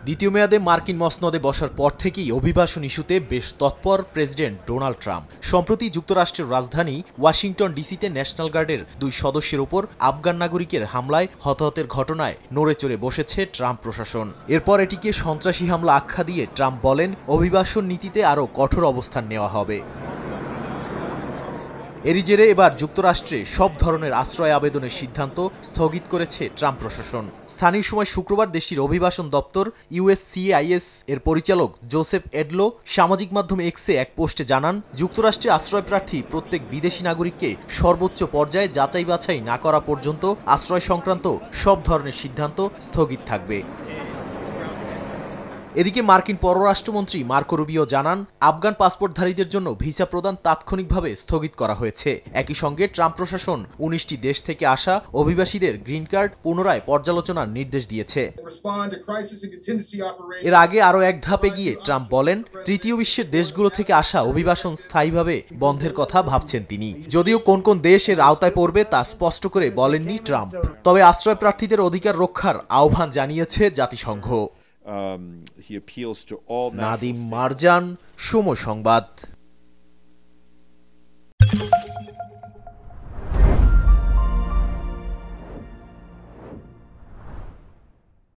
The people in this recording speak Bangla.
দ্বিতীয় মেয়াদে মার্কিন মসনদে বসার পর থেকেই অভিবাসন ইস্যুতে বেশ তৎপর প্রেসিডেন্ট ডোনাল্ড ট্রাম্প। সম্প্রতি যুক্তরাষ্ট্রের রাজধানী ওয়াশিংটন ডিসিতে ন্যাশনাল গার্ডের 2 সদস্যের ওপর আফগান নাগরিকের হামলায় হতাহতের ঘটনায় নড়েচড়ে বসেছে ট্রাম্প প্রশাসন। এরপর এটিকে সন্ত্রাসী হামলা আখ্যা দিয়ে ট্রাম্প বলেন, অভিবাসন নীতিতে আরও কঠোর অবস্থান নেওয়া হবে। এরই জেরে এবার যুক্তরাষ্ট্রে সব ধরনের আশ্রয় আবেদনের সিদ্ধান্ত স্থগিত করেছে ট্রাম্প প্রশাসন। স্থানীয় সময় শুক্রবার দেশটির অভিবাসন দপ্তর USCIS এর পরিচালক জোসেফ এডলো সামাজিক মাধ্যম এক্সে এক পোস্টে জানান, যুক্তরাষ্ট্রে আশ্রয়প্রার্থী প্রত্যেক বিদেশি নাগরিককে সর্বোচ্চ পর্যায়ে যাচাই বাছাই না করা পর্যন্ত আশ্রয় সংক্রান্ত সব ধরনের সিদ্ধান্ত স্থগিত থাকবে। এদিকে মার্কিন পররাষ্ট্রমন্ত্রী মার্কো রুবিও জানান, আফগান পাসপোর্টধারীদের জন্য ভিসা প্রদান তাৎক্ষণিকভাবে স্থগিত করা হয়েছে। একই সঙ্গে ট্রাম্প প্রশাসন 19টি দেশ থেকে আসা অভিবাসীদের গ্রিন কার্ড পুনরায় পর্যালোচনার নির্দেশ দিয়েছে। এর আগে আরও এক ধাপ এগিয়ে ট্রাম্প বলেন, তৃতীয় বিশ্বের দেশগুলো থেকে আসা অভিবাসন স্থায়ীভাবে বন্ধের কথা ভাবছেন তিনি। যদিও কোন কোন দেশ এর আওতায় পড়বে তা স্পষ্ট করে বলেননি ট্রাম্প। তবে আশ্রয় প্রার্থীদের অধিকার রক্ষার আহ্বান জানিয়েছে জাতিসংঘ। নাদিম মারজান, সময় সংবাদ।